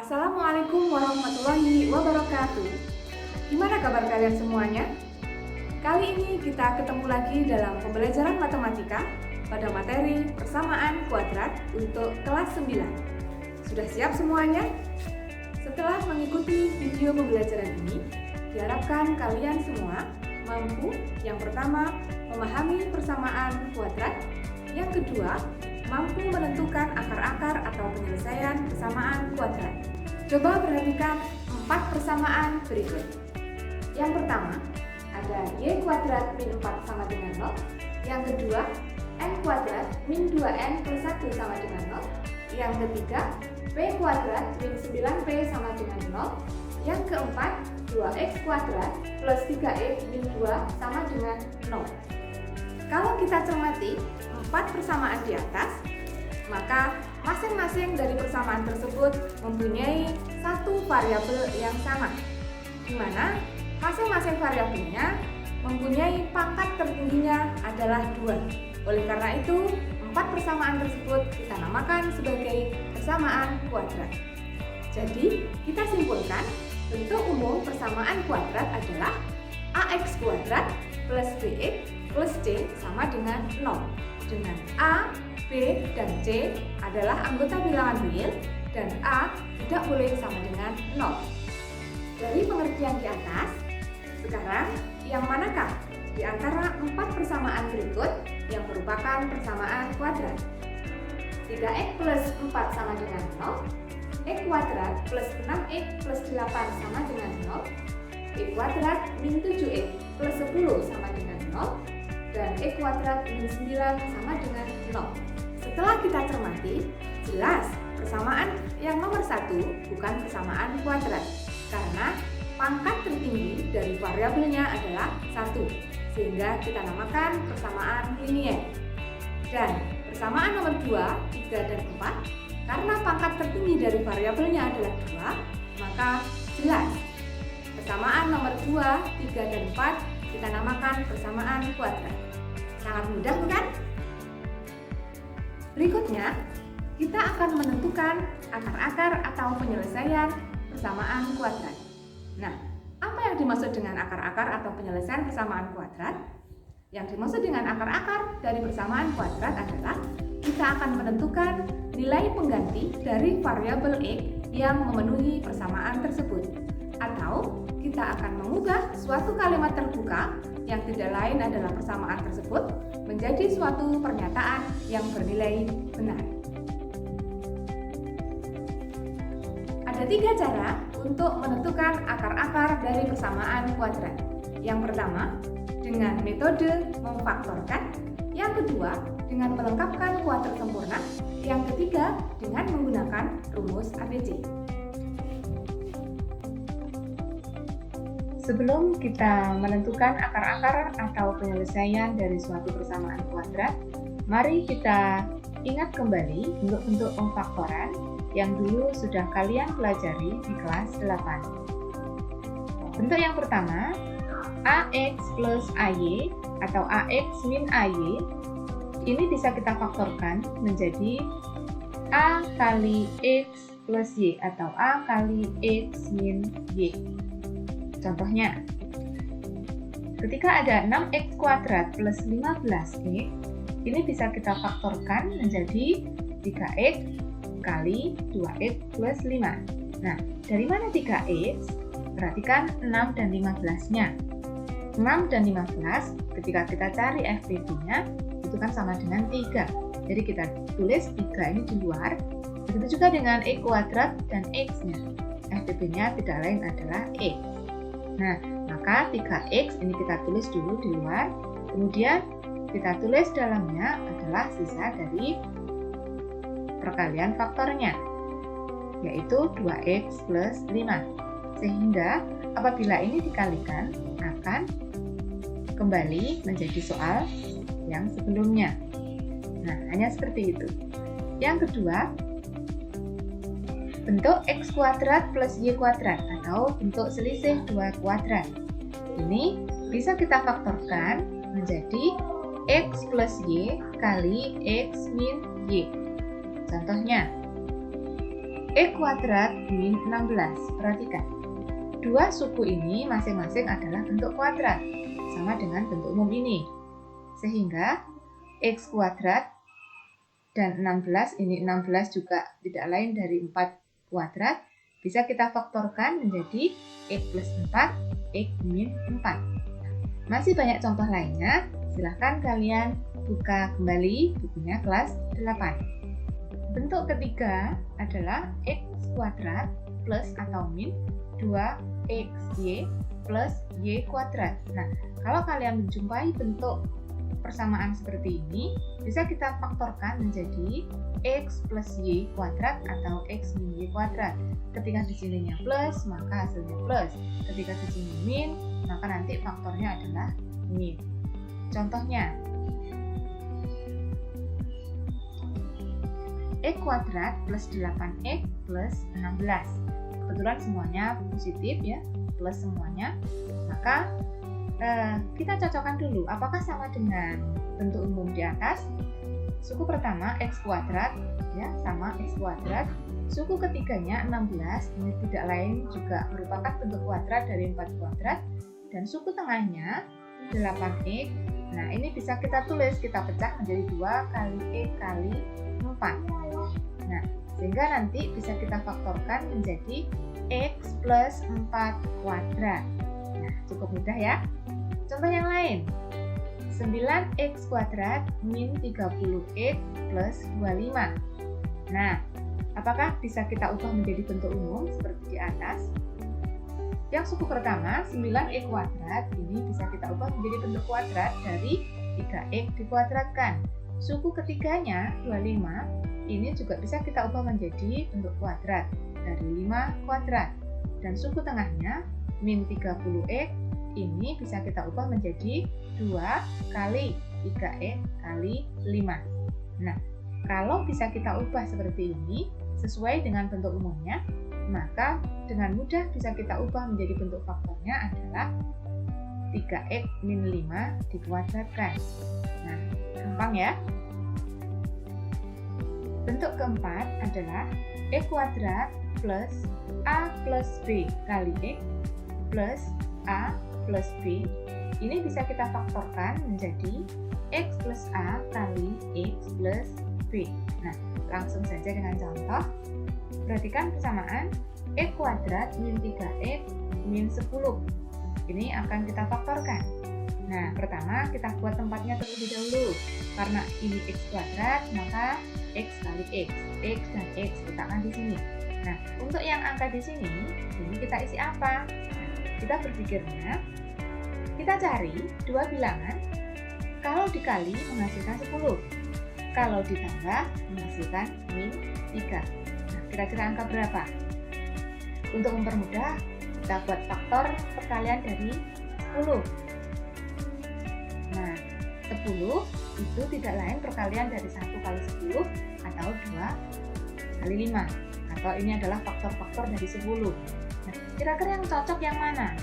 Assalamualaikum warahmatullahi wabarakatuh. Gimana kabar kalian semuanya? Kali ini kita ketemu lagi dalam pembelajaran matematika pada materi persamaan kuadrat untuk kelas 9. Sudah siap semuanya? Setelah mengikuti video pembelajaran ini, diharapkan kalian semua mampu yang pertama memahami persamaan kuadrat, yang kedua mampu menentukan akar-akar atau penyelesaian persamaan kuadrat. Coba perhatikan 4 persamaan berikut. Yang pertama, ada y kuadrat min 4 sama dengan 0. Yang kedua, n kuadrat min 2n plus 1 sama dengan 0. Yang ketiga, p kuadrat min 9p sama dengan 0. Yang keempat, 2x kuadrat plus 3x min 2 sama dengan 0. Kalau kita cermati 4 persamaan di atas, maka masing-masing dari persamaan tersebut mempunyai satu variabel yang sama, di mana masing-masing variabelnya mempunyai pangkat tertingginya adalah 2. Oleh karena itu, 4 persamaan tersebut kita namakan sebagai persamaan kuadrat. Jadi, kita simpulkan bentuk umum persamaan kuadrat adalah ax kuadrat plus bx plus c sama dengan 0, dengan a, b, dan c adalah anggota bilangan real dan a tidak boleh sama dengan 0. Dari pengertian di atas, sekarang yang manakah di antara 4 persamaan berikut yang merupakan persamaan kuadrat? 3x plus 4 sama dengan 0, x kuadrat plus 6x plus 8 sama dengan 0, x kuadrat min 7x plus 10 sama dengan 0, dan x kuadrat min 9 sama dengan 0. Setelah kita cermati, jelas persamaan yang nomor 1 bukan persamaan kuadrat, karena pangkat tertinggi dari variabelnya adalah 1, sehingga kita namakan persamaan linier. Dan persamaan nomor 2, 3, dan 4, karena pangkat tertinggi dari variabelnya adalah 2, maka jelas persamaan nomor 2, 3, dan 4 kita namakan persamaan kuadrat. Sangat mudah bukan? Berikutnya, kita akan menentukan akar-akar atau penyelesaian persamaan kuadrat. Nah, apa yang dimaksud dengan akar-akar atau penyelesaian persamaan kuadrat? Yang dimaksud dengan akar-akar dari persamaan kuadrat adalah kita akan menentukan nilai pengganti dari variabel x yang memenuhi persamaan tersebut. Atau kita akan mengubah suatu kalimat terbuka yang tidak lain adalah persamaan tersebut menjadi suatu pernyataan yang bernilai benar. Ada 3 cara untuk menentukan akar-akar dari persamaan kuadrat. Yang pertama, dengan metode memfaktorkan. Yang kedua, dengan melengkapkan kuadrat sempurna. Yang ketiga, dengan menggunakan rumus ABC. Sebelum kita menentukan akar-akar atau penyelesaian dari suatu persamaan kuadrat, mari kita ingat kembali bentuk-bentuk pemfaktoran yang dulu sudah kalian pelajari di kelas 8. Bentuk yang pertama, ax plus ay atau ax min ay, ini bisa kita faktorkan menjadi a kali x plus y atau a kali x min y. Contohnya, ketika ada 6x kuadrat plus 15x, ini bisa kita faktorkan menjadi 3x kali 2x plus 5. Nah, dari mana 3x? Perhatikan 6 dan 15-nya. 6 dan 15, ketika kita cari FPB-nya, itu kan sama dengan 3. Jadi kita tulis 3 ini di luar. Begitu juga dengan x kuadrat dan x-nya. FPB-nya tidak lain adalah x. Nah, maka 3x ini kita tulis dulu di luar, kemudian kita tulis dalamnya adalah sisa dari perkalian faktornya, yaitu 2x plus 5. Sehingga apabila ini dikalikan, akan kembali menjadi soal yang sebelumnya. Nah, hanya seperti itu. Yang kedua, bentuk x kuadrat plus y kuadrat atau bentuk selisih 2 kuadrat. Ini bisa kita faktorkan menjadi x plus y kali x min y. Contohnya, kuadrat min 16. Perhatikan, dua suku ini masing-masing adalah bentuk kuadrat, sama dengan bentuk umum ini. Sehingga X kuadrat dan 16, ini 16 juga tidak lain dari 4 kuadrat, bisa kita faktorkan menjadi X plus 4, X min 4. Masih banyak contoh lainnya, silahkan kalian buka kembali bukunya kelas 8. Bentuk ketiga adalah X kuadrat plus atau min 2XY plus Y kuadrat. Nah, kalau kalian menjumpai bentuk persamaan seperti ini, bisa kita faktorkan menjadi X plus Y kuadrat atau X min Y kuadrat. Ketika di sininya plus, maka hasilnya plus. Ketika di sini min, maka nanti faktornya adalah min. Contohnya, X kuadrat plus 8X plus 16. Kebetulan semuanya positif ya, plus semuanya. Maka kita cocokkan dulu apakah sama dengan bentuk umum di atas. Suku pertama X kuadrat ya, sama X kuadrat. Suku ketiganya 16, ini tidak lain juga merupakan bentuk kuadrat dari 4 kuadrat. Dan suku tengahnya 8X. Nah, ini bisa kita tulis, kita pecah menjadi 2 kali X kali 4. Nah, sehingga nanti bisa kita faktorkan menjadi X plus 4 kuadrat. Nah, cukup mudah ya. Contoh yang lain, 9X kuadrat min 30X plus 25. Nah, apakah bisa kita ubah menjadi bentuk umum seperti di atas? Yang suku pertama, 9X kuadrat, ini bisa kita ubah menjadi bentuk kuadrat dari 3X dikuadratkan. Suku ketiganya, 25, ini juga bisa kita ubah menjadi bentuk kuadrat dari 5 kuadrat. Dan suku tengahnya, min 30X, ini bisa kita ubah menjadi 2 kali 3X kali 5. Nah, kalau bisa kita ubah seperti ini, sesuai dengan bentuk umumnya, maka dengan mudah bisa kita ubah menjadi bentuk faktornya adalah 3X min 5 dikuadratkan. Nah, gampang ya. Bentuk keempat adalah X kuadrat plus A plus B kali X plus A plus B. Ini bisa kita faktorkan menjadi X plus A kali X plus B. Nah, langsung saja dengan contoh. Perhatikan persamaan X kuadrat min 3X min 10. Ini akan kita faktorkan. Nah, pertama kita buat tempatnya terlebih dahulu. Karena ini X kuadrat, maka X kali X dan X letakkan di sini. Nah, untuk yang angka di sini, ini kita isi apa? Nah, kita berpikirnya, kita cari dua bilangan, kalau dikali menghasilkan 10, kalau ditambah menghasilkan min 3. Nah, kira-kira angka berapa? Untuk mempermudah, kita buat faktor perkalian dari 10. Nah, 10 itu tidak lain perkalian dari 1 kali 10 atau 2 kali 5. Atau ini adalah faktor-faktor dari 10. Nah, kira-kira yang cocok yang mana?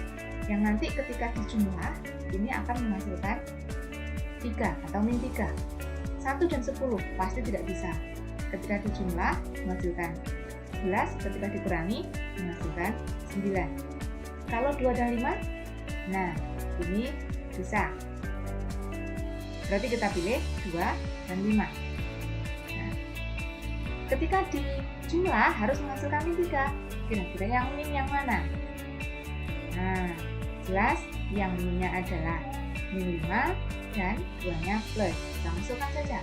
Yang nanti ketika dijumlah, ini akan menghasilkan 3 atau min 3. 1 dan 10 pasti tidak bisa. Ketika dijumlah, menghasilkan 11, ketika dikurangi, menghasilkan 9. Kalau 2 dan 5, nah ini bisa. Berarti kita pilih 2 dan 5. Nah, ketika dijumlah harus menghasilkan min 3. Kira-kira yang min yang mana? Nah, jelas yang minnya adalah min 5 dan 2-nya plus. Kita masukkan saja.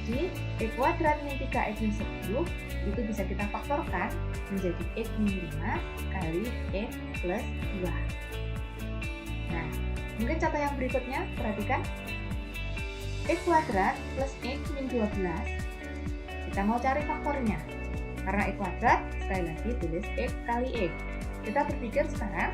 Jadi, X kuadrat min 3X min 10 itu bisa kita faktorkan menjadi X min 5 kali X plus 2. Nah, mungkin contoh yang berikutnya, perhatikan. X kuadrat plus X min 12. Kita mau cari faktornya. Karena X kuadrat, sekali lagi tulis X kali X. Kita berpikir sekarang,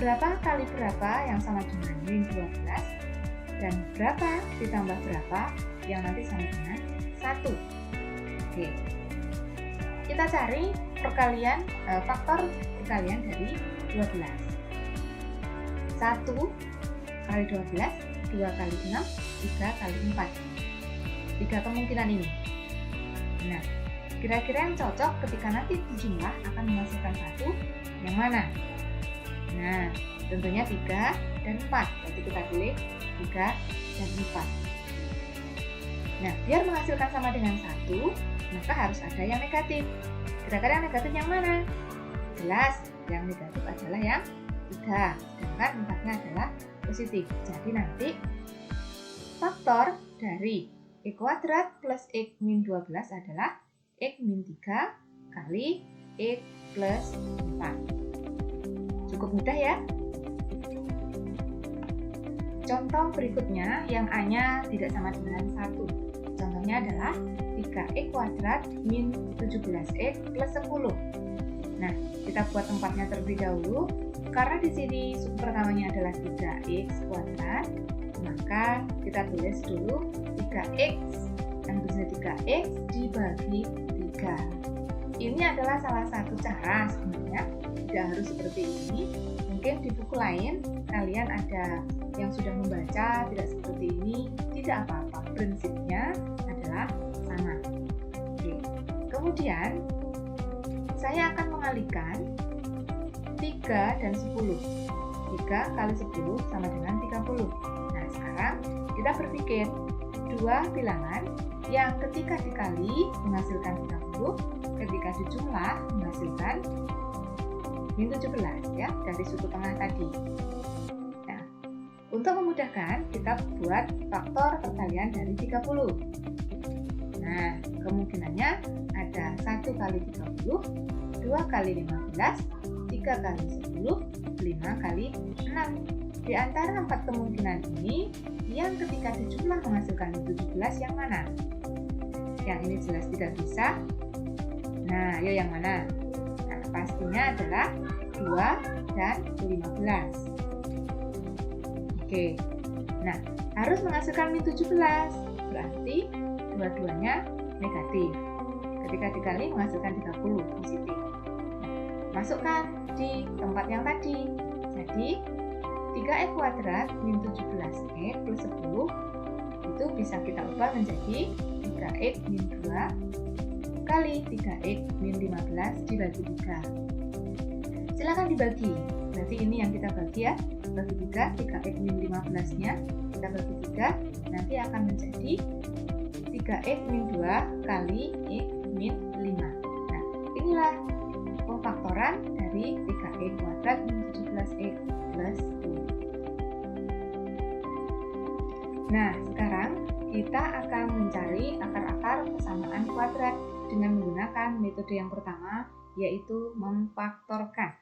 berapa kali berapa yang sama dengan min 12, dan berapa ditambah berapa yang nanti sama dengan 1. Oke. Kita cari perkalian faktor perkalian dari 12. 1 kali 12, 2 kali 6, 3 kali 4. 3 kemungkinan ini. Nah, Kira-kira yang cocok ketika nanti dijumlah akan menghasilkan satu yang mana? Nah, tentunya 3 dan 4. Berarti kita pilih 3 dan 4. Nah, biar menghasilkan sama dengan 1, maka harus ada yang negatif. Kira-kira yang negatif yang mana? Jelas, yang negatif adalah yang 3, sedangkan 4-nya adalah positif. Jadi nanti faktor dari X kuadrat plus X min 12 adalah X min 3 kali X plus 4. Cukup mudah ya? Contoh berikutnya yang A-nya tidak sama dengan 1. Contohnya adalah 3X kuadrat min 17X plus 10. Nah, kita buat tempatnya terlebih dahulu. Karena di sini suku pertamanya adalah 3X kuadrat, maka kita tulis dulu 3X, yang tulisnya 3X dibagi 3. Ini adalah salah satu cara sebenarnya, tidak harus seperti ini. Mungkin di buku lain kalian ada yang sudah membaca tidak seperti ini, tidak apa-apa. Prinsipnya adalah sama. Oke. Kemudian saya akan mengalihkan 3 dan 10. 3 kali 10 sama dengan 30. Nah, sekarang kita berpikir dua bilangan yang ketika dikali menghasilkan 30, ketika dijumlah menghasilkan min 17 ya, dari suku tengah tadi. Nah, untuk memudahkan kita buat faktor perkalian dari 30. Nah, kemungkinannya ada 1 kali 30, 2 kali 15, 3 kali 10, 5 kali 6. Di antara 4 kemungkinan ini, yang ketika dijumlah menghasilkan 17 yang mana? Yang ini jelas tidak bisa. Nah, ayo yang mana? Nah, pastinya adalah 2 dan 15. Oke. Nah, harus menghasilkan min 17. Berarti dua-duanya negatif. Ketika dikali menghasilkan 30 positif. Masukkan di tempat yang tadi. Jadi 3x kuadrat min 17x plus 10 itu bisa kita ubah menjadi 3x min 2 kali 3x min 15 dibagi 3. Silakan dibagi. Berarti ini yang kita bagi ya. Bagi 3, 3x min 15-nya kita bagi 3, nanti akan menjadi 3x min 2 kali x min 5. Nah, inilah pemfaktoran dari 3x kuadrat min 17x plus 10. Nah, sekarang kita akan mencari akar-akar persamaan kuadrat dengan menggunakan metode yang pertama, yaitu memfaktorkan.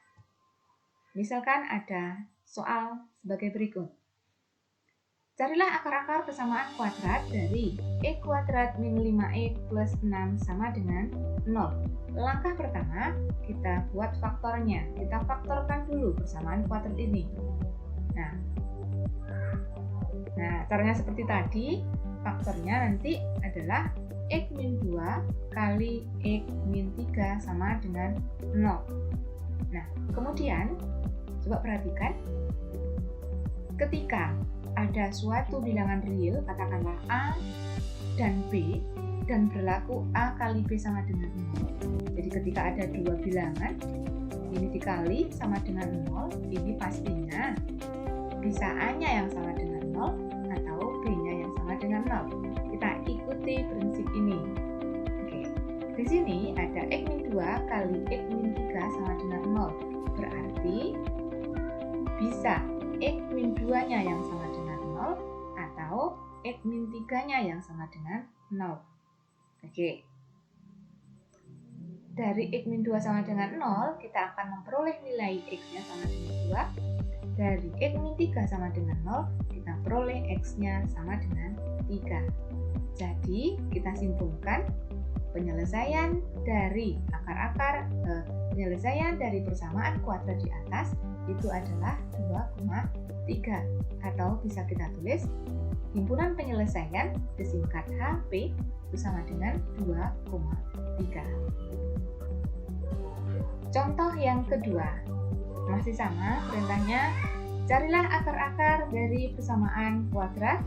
Misalkan ada soal sebagai berikut. Carilah akar-akar persamaan kuadrat dari x kuadrat min 5x plus 6 sama dengan 0. Langkah pertama, kita buat faktornya. Kita faktorkan dulu persamaan kuadrat ini. Nah, caranya seperti tadi. Faktornya nanti adalah x min 2 kali x min 3 sama dengan 0. Nah, kemudian coba perhatikan. Ketika ada suatu bilangan real, katakanlah A dan B, dan berlaku A kali B sama dengan 0. Jadi ketika ada dua bilangan, ini dikali sama dengan 0, ini pastinya bisa A-nya yang sama dengan 0 atau B-nya yang sama dengan 0. Kita ikuti prinsip ini. Oke. Di sini ada x min 2 kali x min 3 sama dengan 0. Berarti bisa x min 2-nya yang sama dengan 0 atau x min 3-nya yang sama dengan 0. Oke. Dari x min 2 sama dengan 0, kita akan memperoleh nilai x-nya sama dengan 2. Dari x min 3 sama dengan 0, kita peroleh x-nya sama dengan 3. Jadi, kita simpulkan penyelesaian dari penyelesaian dari persamaan kuadrat di atas itu adalah 2,3, atau bisa kita tulis himpunan penyelesaian disingkat HP itu sama dengan 2,3. Contoh yang kedua, masih sama perintahnya, carilah akar-akar dari persamaan kuadrat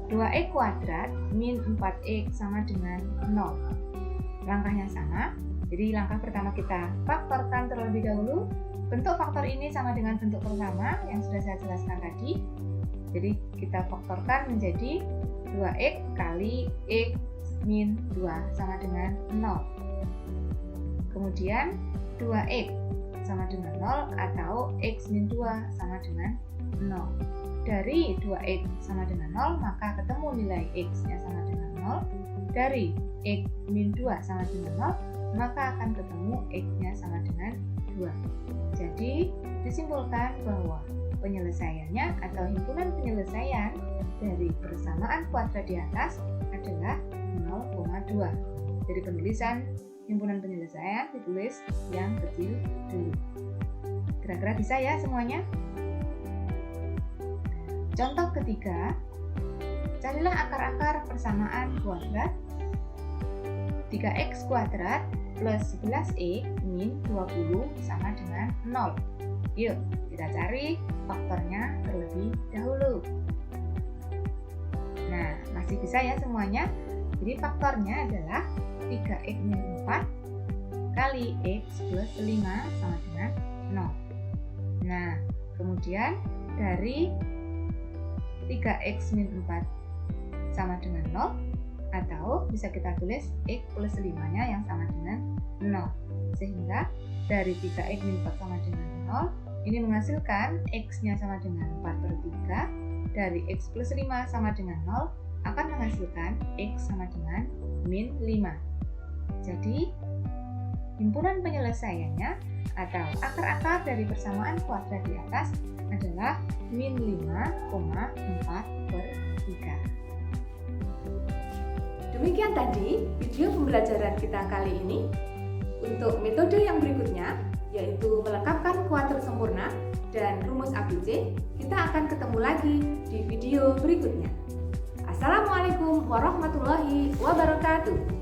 2x kuadrat min 4x sama dengan 0. langkahnya sama. Jadi langkah pertama kita faktorkan terlebih dahulu. Bentuk faktor ini sama dengan bentuk pertama yang sudah saya jelaskan tadi. Jadi kita faktorkan menjadi 2x kali x min 2 sama dengan 0. Kemudian 2x sama dengan 0 atau x min 2 sama dengan 0. Dari 2x sama dengan 0 maka ketemu nilai x-nya sama dengan 0. Dari x min 2 sama dengan 0 maka akan ketemu x-nya sama dengan 2. Jadi disimpulkan bahwa penyelesaiannya atau himpunan penyelesaian dari persamaan kuadrat di atas adalah 0,2. Jadi penulisan himpunan penyelesaian ditulis yang kecil dulu. Kira-kira bisa ya semuanya? Contoh ketiga, carilah akar-akar persamaan kuadrat 3x kuadrat plus 11x min 20 sama dengan 0. Yuk, kita cari faktornya terlebih dahulu. Nah, masih bisa ya semuanya? Jadi faktornya adalah 3x min 4 kali x plus 5 sama dengan 0. Nah, kemudian dari 3x min 4 sama dengan 0, atau bisa kita tulis x plus 5-nya yang sama dengan 0. Sehingga dari 3x min 4 sama dengan 0, ini menghasilkan x-nya sama dengan 4/3. Dari x plus 5 sama dengan 0 akan menghasilkan x sama dengan min 5. Jadi, himpunan penyelesaiannya atau akar-akar dari persamaan kuadrat di atas adalah min 5,4/3. Demikian tadi video pembelajaran kita kali ini. Untuk metode yang berikutnya, yaitu melengkapkan kuadrat sempurna dan rumus ABC, kita akan ketemu lagi di video berikutnya. Assalamualaikum warahmatullahi wabarakatuh.